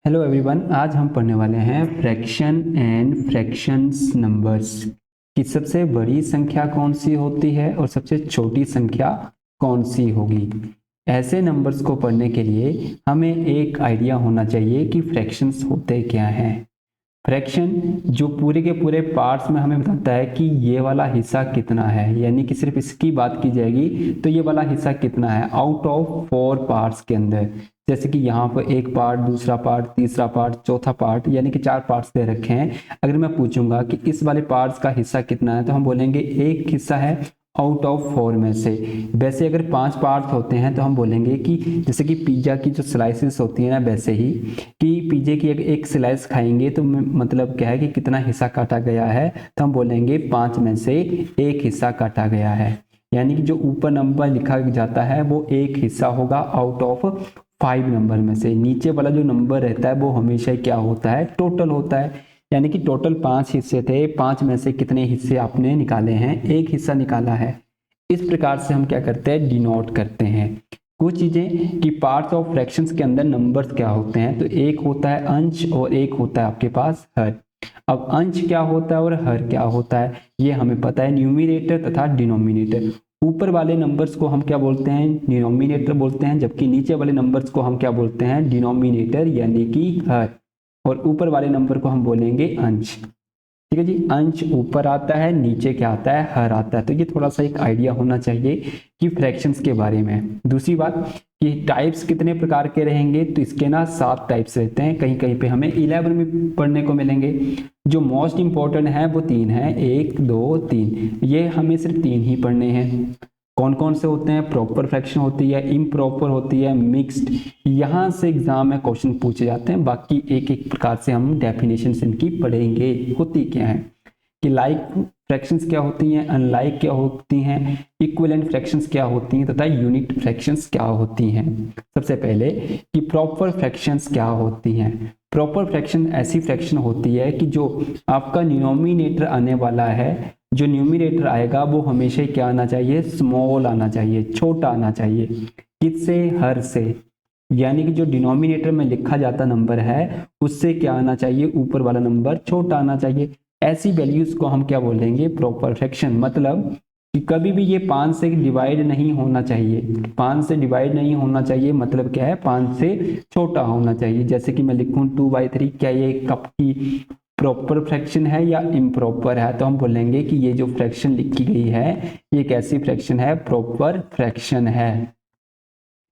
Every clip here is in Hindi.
हेलो एवरीवन, आज हम पढ़ने वाले हैं फ्रैक्शन एंड फ्रैक्शंस नंबर्स कि सबसे बड़ी संख्या कौन सी होती है और सबसे छोटी संख्या कौन सी होगी। ऐसे नंबर्स को पढ़ने के लिए हमें एक आइडिया होना चाहिए कि फ्रैक्शंस होते क्या हैं। फ्रैक्शन जो पूरे के पूरे पार्ट्स में हमें बताता है कि ये वाला हिस्सा कितना है, यानी कि सिर्फ इसकी बात की जाएगी तो ये वाला हिस्सा कितना है आउट ऑफ 4 पार्ट्स के अंदर। जैसे कि यहाँ पर एक पार्ट, दूसरा पार्ट, तीसरा पार्ट, चौथा पार्ट, यानी कि 4 पार्ट्स दे रखे हैं। अगर मैं पूछूंगा कि इस वाले पार्ट्स का हिस्सा कितना है तो हम बोलेंगे एक हिस्सा है आउट ऑफ 4 में से। वैसे अगर 5 पार्ट्स होते हैं तो हम बोलेंगे कि जैसे कि पिज्जा की जो स्लाइसेस होती है ना, वैसे ही कि पिज्जे की एक स्लाइस खाएंगे तो मतलब क्या है कि कितना हिस्सा काटा गया है, तो हम बोलेंगे 5 में से एक हिस्सा काटा गया है। यानी कि जो ऊपर नंबर लिखा जाता है वो एक हिस्सा होगा आउट ऑफ 5 नंबर में से। नीचे वाला जो नंबर रहता है वो हमेशा क्या होता है, टोटल होता है। यानी कि टोटल 5 हिस्से थे, 5 में से कितने हिस्से आपने निकाले हैं, एक हिस्सा निकाला है। इस प्रकार से हम क्या करते हैं, डिनोट करते हैं कुछ चीजें कि पार्ट्स ऑफ फ्रैक्शंस के अंदर नंबर्स क्या होते हैं। तो एक होता है अंश और एक होता है आपके पास हर। अब अंश क्या होता है और हर क्या होता है ये हमें पता है, न्यूमिनेटर तथा डिनोमिनेटर। ऊपर वाले नंबर्स को हम क्या बोलते हैं, डिनोमिनेटर बोलते हैं, जबकि नीचे वाले नंबर्स को हम क्या बोलते हैं, डिनोमिनेटर यानी कि हर। और ऊपर वाले नंबर को हम बोलेंगे अंश। ठीक है जी, अंश ऊपर आता है, नीचे क्या आता है, हर आता है। तो ये थोड़ा सा एक आइडिया होना चाहिए कि फ्रैक्शंस के बारे में। दूसरी बात कि टाइप्स कितने प्रकार के रहेंगे, तो इसके ना 7 टाइप्स रहते हैं, कहीं कहीं पे हमें 11 में पढ़ने को मिलेंगे। जो मोस्ट इंपॉर्टेंट है वो 3 है, 1 2 3, ये हमें सिर्फ 3 ही पढ़ने हैं। कौन कौन से होते हैं, प्रॉपर फ्रैक्शन होती है, इम्प्रॉपर होती है, मिक्स्ड। यहाँ से एग्जाम में क्वेश्चन पूछे जाते हैं। बाकी एक एक प्रकार से हम डेफिनेशन इनकी पढ़ेंगे होती क्या है, कि लाइक फ्रैक्शंस क्या होती हैं, अनलाइक क्या होती हैं, इक्विवेलेंट फ्रैक्शंस क्या होती हैं तथा यूनिट फ्रैक्शंस क्या होती हैं। सबसे पहले कि प्रॉपर फ्रैक्शंस क्या होती हैं। प्रॉपर फ्रैक्शन ऐसी फ्रैक्शन होती है कि जो आपका डिनोमिनेटर आने वाला है, जो न्यूमिनेटर आएगा वो हमेशा क्या आना चाहिए, स्मॉल आना चाहिए, छोटा आना चाहिए। किससे, हर से। यानी कि जो डिनोमिनेटर में लिखा जाता नंबर है उससे क्या आना चाहिए, ऊपर वाला नंबर छोटा आना चाहिए। ऐसी वैल्यूज को हम क्या बोलेंगे, प्रॉपर फ्रैक्शन। मतलब कि कभी भी ये 5 से डिवाइड नहीं होना चाहिए। 5 से डिवाइड नहीं होना चाहिए मतलब क्या है, 5 से छोटा होना चाहिए। जैसे कि मैं लिखूं 2/3, क्या ये कप की प्रॉपर फ्रैक्शन है या इम्प्रॉपर है, तो हम बोलेंगे कि ये जो फ्रैक्शन लिखी गई है ये कैसी फ्रैक्शन है, प्रॉपर फ्रैक्शन है।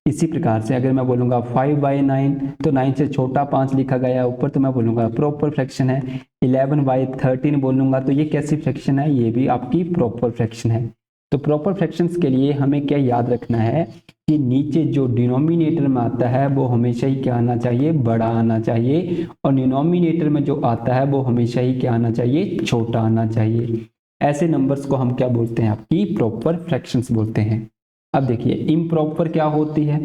इसी प्रकार से अगर मैं बोलूंगा 5/9, तो 9 से छोटा 5 लिखा गया है ऊपर, तो मैं बोलूंगा प्रॉपर फ्रैक्शन है। 11/13 बोलूंगा तो ये कैसी फ्रैक्शन है, ये भी आपकी प्रॉपर फ्रैक्शन है। तो प्रॉपर फ्रैक्शंस के लिए हमें क्या याद रखना है कि नीचे जो डिनोमिनेटर में आता है वो हमेशा ही क्या आना चाहिए, बड़ा आना चाहिए, और डिनोमिनेटर में जो आता है वो हमेशा ही क्या आना चाहिए, छोटा आना चाहिए। ऐसे नंबर्स को हम क्या बोलते हैं, आपकी प्रॉपर फ्रैक्शंस बोलते हैं। अब देखिए इम्प्रॉपर क्या होती है।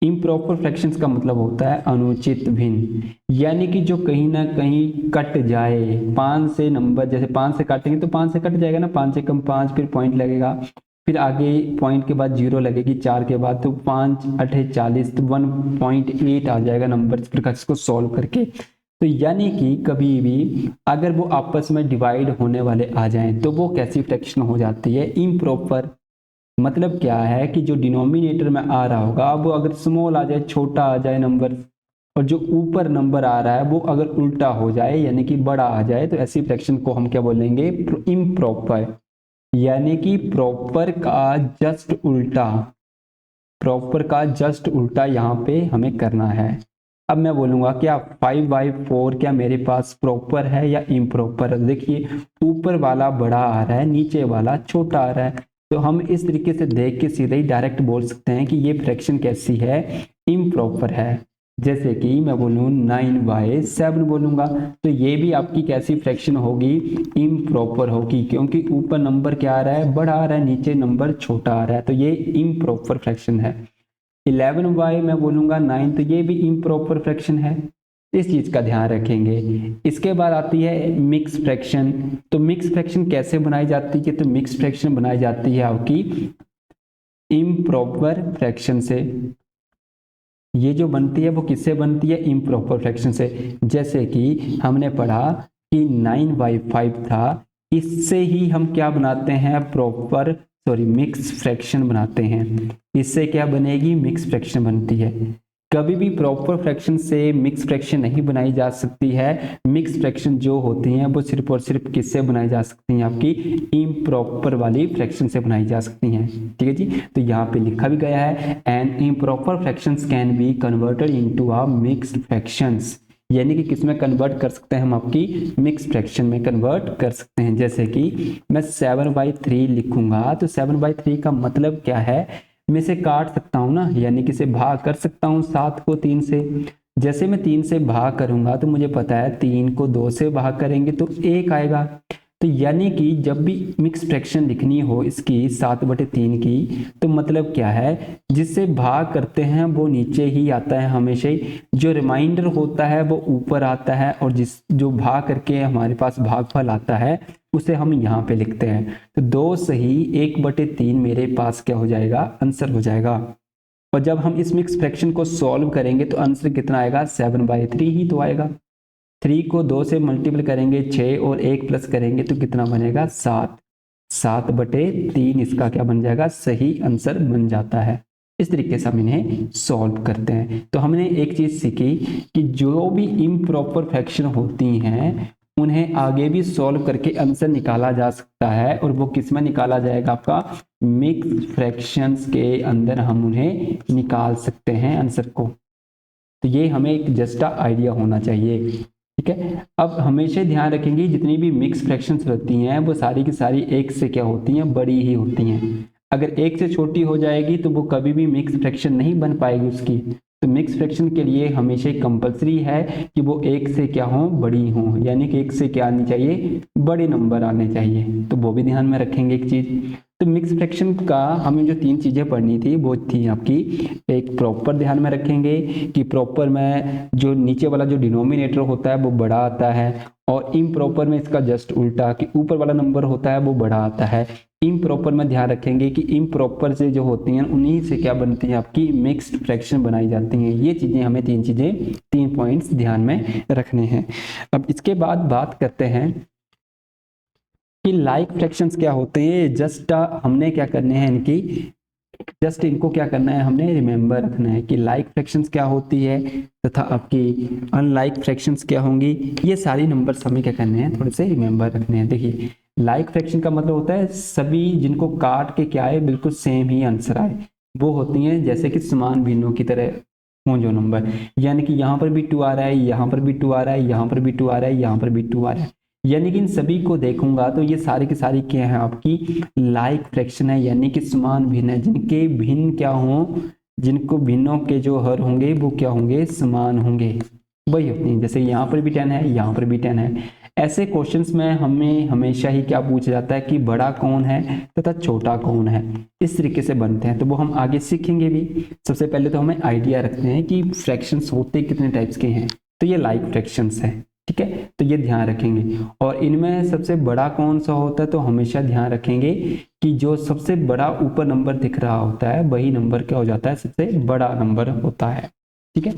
इम्प्रॉपर फ्रैक्शंस का मतलब होता है अनुचित भिन्न, यानी कि जो कहीं ना कहीं कट जाए। 5 से नंबर, जैसे 5 से काटेंगे तो 5 से कट जाएगा ना, 5 से कम 5, फिर पॉइंट लगेगा, फिर आगे पॉइंट के बाद 0 लगेगी 4 के बाद, तो 5 8 40, तो 1.8 आ जाएगा नंबर। इस प्रकार इसको सॉल्व करके, तो यानी कि कभी भी अगर वो आपस में डिवाइड होने वाले आ जाएं तो वो कैसी फ्रैक्शन हो जाती है, इम्प्रॉपर। मतलब क्या है कि जो डिनोमिनेटर में आ रहा होगा अब अगर स्मॉल आ जाए, छोटा आ जाए नंबर, और जो ऊपर नंबर आ रहा है वो अगर उल्टा हो जाए यानी कि बड़ा आ जाए, तो ऐसी फ्रैक्शन को हम क्या बोलेंगे, इम्प्रॉपर। यानी कि प्रॉपर का जस्ट उल्टा, प्रॉपर का जस्ट उल्टा यहाँ पे हमें करना है। अब मैं बोलूंगा क्या 5/4 क्या मेरे पास प्रॉपर है या इम्प्रॉपर है। देखिए ऊपर वाला बड़ा आ रहा है, नीचे वाला छोटा आ रहा है, तो हम इस तरीके से देख के सीधे ही डायरेक्ट बोल सकते हैं कि ये फ्रैक्शन कैसी है, इम्प्रॉपर है। जैसे कि मैं बोलूँ 9/7 बोलूंगा तो ये भी आपकी कैसी फ्रैक्शन होगी, इम्प्रॉपर होगी, क्योंकि ऊपर नंबर क्या आ रहा है, बड़ा आ रहा है, नीचे नंबर छोटा आ रहा है, तो ये इम्प्रॉपर फ्रैक्शन है। 11 मैं बोलूंगा 9, तो ये भी इम्प्रॉपर फ्रैक्शन है। इस चीज का ध्यान रखेंगे। इसके बाद आती है मिक्स फ्रैक्शन। तो मिक्स फ्रैक्शन कैसे बनाई जाती है, तो मिक्स फ्रैक्शन बनाई जाती है आपकी इम्प्रॉपर फ्रैक्शन से। ये जो बनती है वो किससे बनती है, इम्प्रॉपर फ्रैक्शन से। जैसे कि हमने पढ़ा कि 9/5 था, इससे ही हम क्या बनाते हैं, मिक्स फ्रैक्शन बनाते हैं। इससे क्या बनेगी, मिक्स फ्रैक्शन बनती है। कभी भी प्रॉपर फ्रैक्शन से मिक्स फ्रैक्शन नहीं बनाई जा सकती है। मिक्स फ्रैक्शन जो होती हैं वो सिर्फ और सिर्फ किससे बनाई जा सकती हैं, आपकी इम्प्रॉपर वाली फ्रैक्शन से बनाई जा सकती हैं। ठीक है जी, तो यहाँ पे लिखा भी गया है, and improper fractions can be converted into a mixed fractions, यानी कि किसमें कन्वर्ट कर सकते हैं हम, आपकी मिक्स फ्रैक्शन में कन्वर्ट कर सकते हैं। जैसे कि मैं 7/3 लिखूंगा, तो 7/3 का मतलब क्या है, मैं इसे काट सकता हूं ना, यानी कि इसे भाग कर सकता हूं 7 को 3 से। जैसे मैं 3 से भाग करूंगा तो मुझे पता है 3 को 2 से भाग करेंगे तो 1 आएगा। तो यानी कि जब भी मिक्स फ्रैक्शन लिखनी हो इसकी 7/3 की, तो मतलब क्या है, जिससे भाग करते हैं वो नीचे ही आता है हमेशा ही, जो रिमाइंडर होता है वो ऊपर आता है, और जो भाग करके हमारे पास भागफल आता है उसे हम यहाँ पे लिखते हैं। तो 2 सही 1/3 मेरे पास क्या हो जाएगा, आंसर हो जाएगा। और जब हम इस मिक्स फ्रैक्शन को सॉल्व करेंगे तो आंसर कितना आएगा, 7/3 ही तो आएगा। 3 को 2 से मल्टीपल करेंगे 6 और 1 प्लस करेंगे तो कितना बनेगा, 7। 7/3 इसका क्या बन जाएगा, सही आंसर बन जाता है। इस तरीके से हम इन्हें सॉल्व करते हैं। तो हमने एक चीज सीखी कि जो भी इम्प्रॉपर फ्रैक्शन होती हैं उन्हें आगे भी सॉल्व करके आंसर निकाला जा सकता है, और वो किस में निकाला जाएगा, आपका मिक्स फ्रैक्शंस के अंदर हम उन्हें निकाल सकते हैं आंसर को। तो ये हमें एक जस्ट आइडिया होना चाहिए। ठीक है, अब हमेशा ध्यान रखेंगे जितनी भी मिक्स फ्रैक्शंस होती हैं वो सारी की सारी एक से क्या होती हैं, बड़ी ही होती हैं। अगर एक से छोटी हो जाएगी तो वो कभी भी मिक्स फ्रैक्शन नहीं बन पाएगी उसकी। तो मिक्स फ्रैक्शन के लिए हमेशा कंपलसरी है कि वो एक से क्या हो, बड़ी हो, यानी कि एक से क्या आनी चाहिए, बड़े नंबर आने चाहिए। तो वो भी ध्यान में रखेंगे एक चीज। तो मिक्स फ्रैक्शन का हमें जो 3 चीजें पढ़नी थी वो थी आपकी, एक प्रॉपर ध्यान में रखेंगे कि प्रॉपर में जो नीचे वाला जो डिनोमिनेटर होता है वो बड़ा आता है, और इम्प्रॉपर में इसका जस्ट उल्टा कि ऊपर वाला नंबर होता है वो बड़ा आता है। इम्प्रॉपर में ध्यान रखेंगे कि इम्प्रॉपर से जो होती हैं उन्हीं से क्या बनती है, आपकी मिक्स्ड फ्रैक्शन बनाई जाती हैं। ये चीजें हमें 3 पॉइंट्स ध्यान में रखने हैं। अब इसके बाद बात करते हैं कि लाइक फ्रैक्शंस क्या होते हैं। जस्ट हमने क्या करने हैं इनकी, जस्ट इनको क्या करना है, हमने रिमेंबर रखना है कि लाइक फ्रैक्शंस क्या होती है तथा आपकी अनलाइक फ्रैक्शंस क्या होंगी। ये सारी नंबर्स हमें क्या करने हैं, थोड़े से रिमेंबर रखने हैं। देखिए, लाइक फ्रैक्शन का मतलब होता है सभी जिनको काट के क्या आए, बिल्कुल सेम ही आंसर आए, वो होती हैं जैसे कि समान भिन्नों की तरह हों जो नंबर, यानी कि यहाँ पर भी 2 आ रहा है, यहाँ पर भी 2 आ रहा है, यहाँ पर भी 2 आ रहा है, यहाँ पर भी 2 आ रहा है, यानी कि इन सभी को देखूंगा तो ये सारी की सारी क्या है, आपकी लाइक फ्रैक्शन है, यानी कि समान भिन्न है, जिनके भिन्न क्या हों, जिनको भिन्नों के जो हर होंगे वो क्या होंगे, समान होंगे, वही होती हैं। जैसे यहाँ पर भी 10 है, यहाँ पर भी 10 है। ऐसे क्वेश्चंस में हमें हमेशा ही क्या पूछा जाता है कि बड़ा कौन है तथा छोटा कौन है, इस तरीके से बनते हैं। तो वो हम आगे सीखेंगे भी। सबसे पहले तो हमें आइडिया रखते हैं कि फ्रैक्शंस होते कितने टाइप्स के हैं। तो ये लाइक फ्रैक्शंस है, ठीक है, तो ये ध्यान रखेंगे। और इनमें सबसे बड़ा कौन सा होता है, तो हमेशा ध्यान रखेंगे कि जो सबसे बड़ा ऊपर नंबर दिख रहा होता है वही नंबर क्या हो जाता है, सबसे बड़ा नंबर होता है। ठीक है,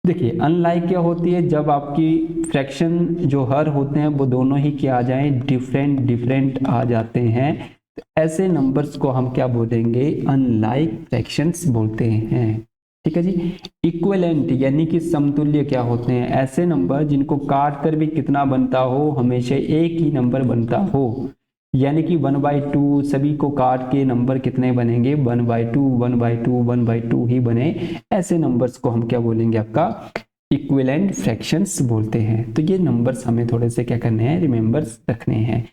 देखिए अनलाइक क्या होती है, जब आपकी फ्रैक्शन जो हर होते हैं वो दोनों ही क्या आ जाए, डिफरेंट डिफरेंट आ जाते हैं, तो ऐसे नंबर्स को हम क्या बोलेंगे, अनलाइक फ्रैक्शंस बोलते हैं। ठीक है जी। इक्विवेलेंट यानी कि समतुल्य क्या होते हैं, ऐसे नंबर जिनको काट कर भी कितना बनता हो, हमेशा एक ही नंबर बनता हो, यानी कि 1/2 सभी को काट के नंबर कितने बनेंगे, 1/2 1/2 1/2 ही बने, ऐसे नंबर्स को हम क्या बोलेंगे, आपका इक्विवेलेंट फ्रैक्शंस बोलते हैं। तो ये नंबर्स हमें थोड़े से क्या करने हैं, रिमेंबर्स रखने हैं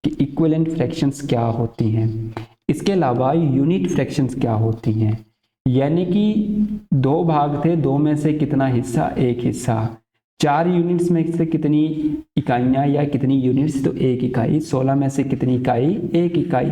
कि इक्विवेलेंट फ्रैक्शंस क्या होती हैं। इसके अलावा यूनिट फ्रैक्शंस क्या होती हैं, यानी कि 2 भाग थे, 2 में से कितना हिस्सा, 1 हिस्सा, 4 यूनिट्स में से कितनी इकाइयां या कितनी यूनिट्स, तो 1 इकाई, 16 में से कितनी इकाई, 1 इकाई,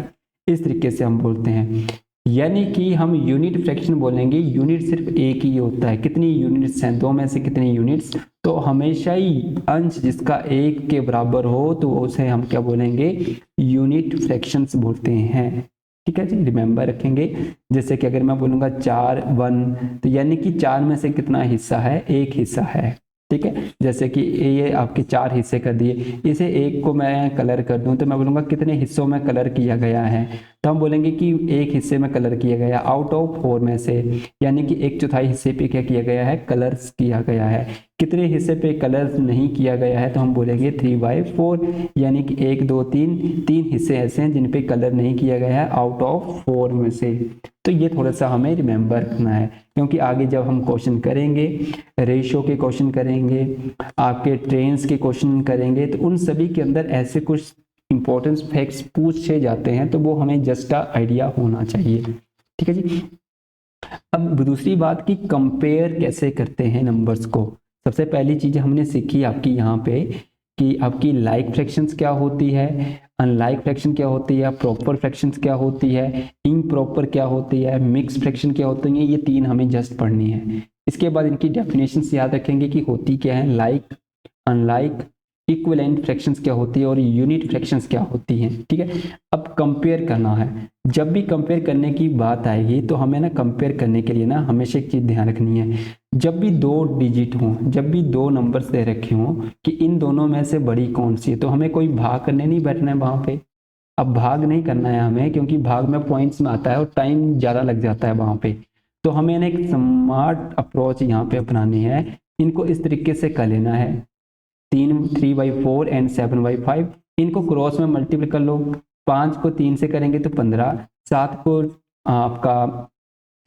इस तरीके से हम बोलते हैं। यानी कि हम यूनिट फ्रैक्शन बोलेंगे, यूनिट सिर्फ एक ही होता है, कितनी यूनिट्स हैं, 2 में से कितनी यूनिट्स, तो हमेशा ही अंश जिसका 1 के बराबर हो तो उसे हम क्या बोलेंगे, यूनिट फ्रैक्शंस बोलते हैं। ठीक है जी, रिमेंबर रखेंगे। जैसे कि अगर मैं बोलूँगा 4 1, तो यानी कि 4 में से कितना हिस्सा है, एक हिस्सा है। ठीक है, जैसे कि ये आपके 4 हिस्से कर दिए, इसे एक को मैं कलर कर दूं तो मैं बोलूँगा कितने हिस्सों में कलर किया गया है, तो हम बोलेंगे कि एक हिस्से में कलर किया गया आउट ऑफ 4 में से, यानी कि 1/4 हिस्से पे क्या किया गया है, कलर्स किया गया है। कितने हिस्से पे कलर्स नहीं किया गया है, तो हम बोलेंगे 3/4, यानी कि 1 2 3 हिस्से ऐसे हैं जिन पे कलर नहीं किया गया है आउट ऑफ 4 में से। तो ये थोड़ा सा हमें रिमेंबर रखना है, क्योंकि आगे जब हम क्वेश्चन करेंगे, रेशो के क्वेश्चन करेंगे, आपके ट्रेन्स के क्वेश्चन करेंगे, तो उन सभी के अंदर ऐसे कुछ इंपॉर्टेंट फैक्ट्स पूछे जाते हैं, तो वो हमें जस्ट आइडिया होना चाहिए। ठीक है जी। अब दूसरी बात कि कंपेयर कैसे करते हैं नंबर्स को। सबसे पहली चीज हमने सीखी आपकी यहाँ पे कि आपकी लाइक फ्रैक्शंस क्या होती है, अनलाइक फ्रैक्शन क्या होती है, प्रॉपर फ्रैक्शंस क्या होती है, इम्प्रॉपर क्या होती है, मिक्स फ्रैक्शन क्या होती है, ये 3 हमें जस्ट पढ़नी है। इसके बाद इनकी डेफिनेशंस याद रखेंगे कि होती क्या है, लाइक, अनलाइक, इक्विवेलेंट फ्रैक्शंस क्या होती है और यूनिट फ्रैक्शंस क्या होती हैं। ठीक है, अब कंपेयर करना है। जब भी कंपेयर करने की बात आएगी तो हमें ना कंपेयर करने के लिए ना हमेशा एक चीज ध्यान रखनी है, जब भी 2 डिजिट हों, जब भी 2 नंबर्स दे रखे हों कि इन दोनों में से बड़ी कौन सी है, तो हमें कोई भाग करने नहीं बैठना है वहां पे। अब भाग नहीं करना है हमें, क्योंकि भाग में पॉइंट्स में आता है और टाइम ज़्यादा लग जाता है वहाँ पे। तो हमें ना एक स्मार्ट अप्रोच यहाँ पे अपनानी है। इनको इस तरीके से कर लेना है, 3/4 एंड 7/5, इनको क्रॉस में मल्टीप्लाई कर लो। 5 को 3 से करेंगे तो 15, 7 को आपका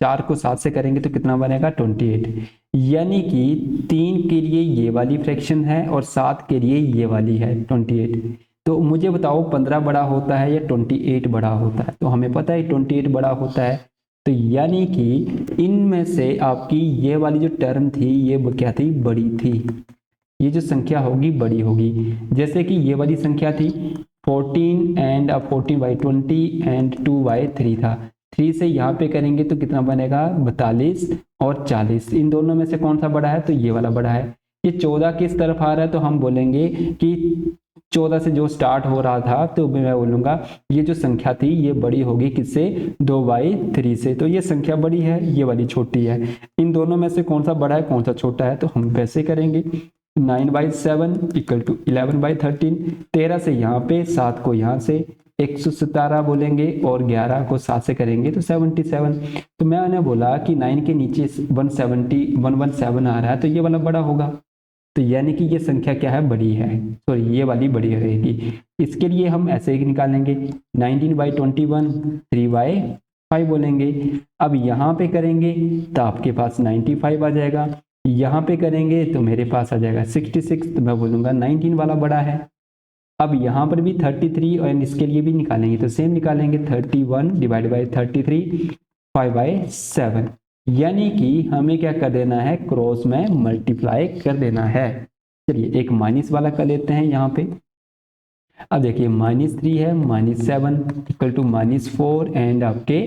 4 को 7 से करेंगे तो कितना बनेगा 28, यानी कि 3 के लिए ये वाली फ्रैक्शन है और 7 के लिए ये वाली है 28। तो मुझे बताओ 15 बड़ा होता है या 28 बड़ा होता है, तो हमें पता है 28 बड़ा होता है। तो यानी कि इनमें से आपकी ये वाली जो टर्म थी ये क्या थी, बड़ी थी, ये जो संख्या होगी बड़ी होगी। जैसे कि ये वाली संख्या थी 14 एंड 14/20 एंड 2/3 था, 3 से यहाँ पे करेंगे तो कितना बनेगा 42 और 40, इन दोनों में से कौन सा बड़ा है, तो ये वाला बड़ा है। ये 14 किस तरफ आ रहा है, तो हम बोलेंगे कि 14 से जो स्टार्ट हो रहा था, तो मैं बोलूंगा ये जो संख्या थी ये बड़ी होगी किससे, 2/3 से। तो ये संख्या बड़ी है, ये वाली छोटी है। इन दोनों में से कौन सा बड़ा है कौन सा छोटा है, तो हम वैसे करेंगे। 9/7 इक्वल टू 11/13, 13 से यहाँ पे, 7 को यहाँ से 117 बोलेंगे और 11 को 7 से करेंगे तो 77। तो मैंने बोला कि 9 के नीचे 117 आ रहा है तो ये वाला बड़ा होगा, तो यानी कि ये संख्या क्या है, बड़ी है, सॉरी ये वाली बड़ी रहेगी। इसके लिए हम ऐसे ही निकालेंगे, 19/21 3/5 बोलेंगे। अब यहाँ पे करेंगे तो आपके पास 95 आ जाएगा, यहाँ पे करेंगे तो मेरे पास आ जाएगा 66, तो मैं बोलूँगा 19 वाला बड़ा है। अब यहाँ पर भी 33 और इसके लिए भी निकालेंगे तो सेम निकालेंगे, 31 डिवाइड बाई 33 5/7, यानी कि हमें क्या कर देना है, क्रॉस में मल्टीप्लाई कर देना है। चलिए एक माइनस वाला कर लेते हैं यहाँ पे। अब देखिए -3 है, -7 इक्वल टू -4 एंड आपके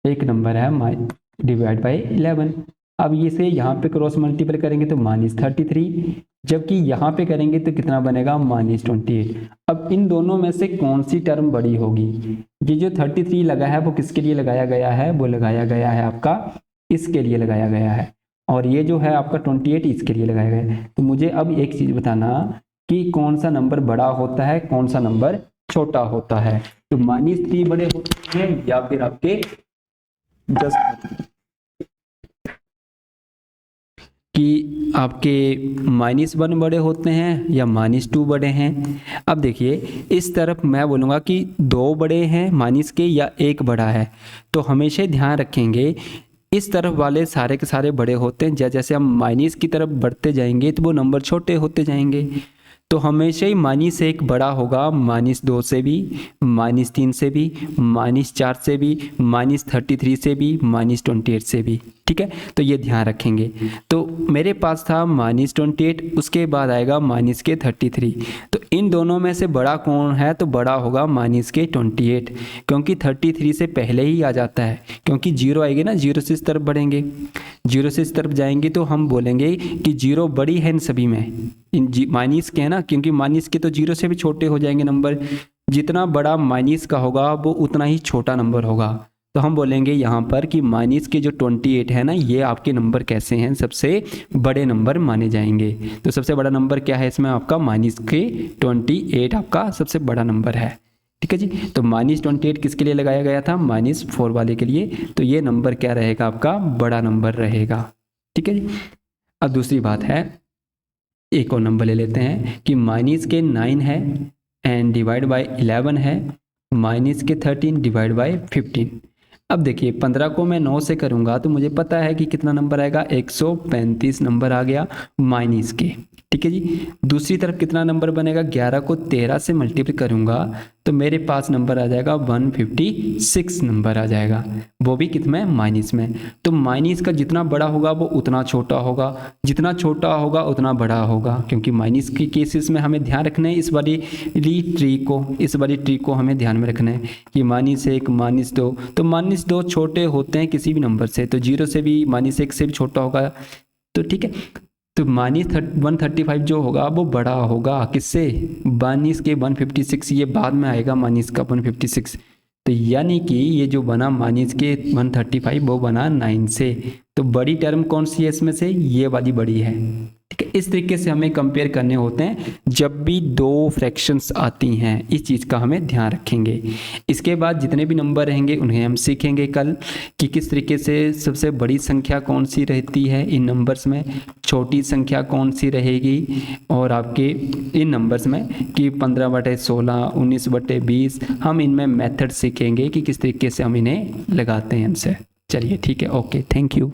एक नंबर है डिवाइड बाई 11। अब इसे यहाँ पे क्रॉस मल्टीप्लाई करेंगे तो -33, जबकि यहाँ पे करेंगे तो कितना बनेगा -28। अब इन दोनों में से कौन सी टर्म बड़ी होगी, ये जो 33 लगा है वो किसके लिए लगाया गया है, वो लगाया गया है आपका इसके लिए लगाया गया है, और ये जो है आपका 28 इसके लिए लगाया गया है। तो मुझे अब एक चीज बताना कि कौन सा नंबर बड़ा होता है कौन सा नंबर छोटा होता है। तो -3 बड़े होते हैं या फिर आपके जस्ट कि आपके -1 बड़े होते हैं या -2 बड़े हैं। अब देखिए इस तरफ मैं बोलूँगा कि 2 बड़े हैं माइनस के या 1 बड़ा है, तो हमेशा ध्यान रखेंगे इस तरफ वाले सारे के सारे बड़े होते हैं। जैसे हम माइनस की तरफ बढ़ते जाएंगे तो वो नंबर छोटे होते जाएंगे, तो हमेशा ही -1 बड़ा होगा -2 से भी, -3 से भी, -4 से भी, -33 से भी, -28 से भी। ठीक है, तो ये ध्यान रखेंगे। तो मेरे पास था -28, उसके बाद आएगा -33। तो इन दोनों में से बड़ा कौन है, तो बड़ा होगा -28, क्योंकि 33 से पहले ही आ जाता है, क्योंकि 0 आएगी ना, 0 से इस तरफ बढ़ेंगे, 0 से इस तरफ जाएंगे तो हम बोलेंगे कि 0 बड़ी है इन सभी में, इन माइनस के है ना, क्योंकि माइनस के तो 0 से भी छोटे हो जाएंगे नंबर, जितना बड़ा माइनस का होगा वो उतना ही छोटा नंबर होगा। तो हम बोलेंगे यहाँ पर कि माइनस के जो 28 है ना, ये आपके नंबर कैसे हैं, सबसे बड़े नंबर माने जाएंगे। तो सबसे बड़ा नंबर क्या है इसमें, आपका माइनस के 28 आपका सबसे बड़ा नंबर है। ठीक है जी, तो -28 किसके लिए लगाया गया था, -4 वाले के लिए। तो ये नंबर क्या रहेगा, आपका बड़ा नंबर रहेगा। ठीक है जी। अब दूसरी बात है, एक और नंबर ले लेते हैं कि माइनस के 9 है एंड डिवाइड बाय 11 है, माइनस के 13 डिवाइड बाय 15। अब देखिए 15 को मैं 9 से करूंगा तो मुझे पता है कि कितना नंबर आएगा, 135 नंबर आ गया माइनस के। ठीक है जी। दूसरी तरफ कितना नंबर बनेगा, 11 को 13 से मल्टीप्लाई करूंगा तो मेरे पास नंबर आ जाएगा 156 नंबर आ जाएगा, वो भी कितना है, माइनस में। तो माइनस का जितना बड़ा होगा वो उतना छोटा होगा, जितना छोटा होगा उतना बड़ा होगा, क्योंकि माइनस के केसेस में हमें ध्यान रखना है इस वाली ट्री को हमें ध्यान में रखना है कि -1 -2, तो -2 छोटे होते हैं किसी भी नंबर से, तो 0 से भी -1 से भी छोटा होगा। तो ठीक है, तो -135 जो होगा वो बड़ा होगा किससे, माइनस के 156, ये बाद में आएगा माइनस का 156। तो यानी कि ये जो बना माइनस के 135 वो बना 9 से। तो बड़ी टर्म कौन सी है इसमें से, ये वाली बड़ी है। ठीक है, इस तरीके से हमें कंपेयर करने होते हैं जब भी दो फ्रैक्शंस आती हैं, इस चीज़ का हमें ध्यान रखेंगे। इसके बाद जितने भी नंबर रहेंगे उन्हें हम सीखेंगे कल कि किस तरीके से सबसे बड़ी संख्या कौन सी रहती है इन नंबर्स में, छोटी संख्या कौन सी रहेगी, और आपके इन नंबर्स में कि 15/16, 19/20, हम इनमें मेथड सीखेंगे कि किस तरीके से हम इन्हें लगाते हैं आंसर। चलिए ठीक है, ओके, थैंक यू।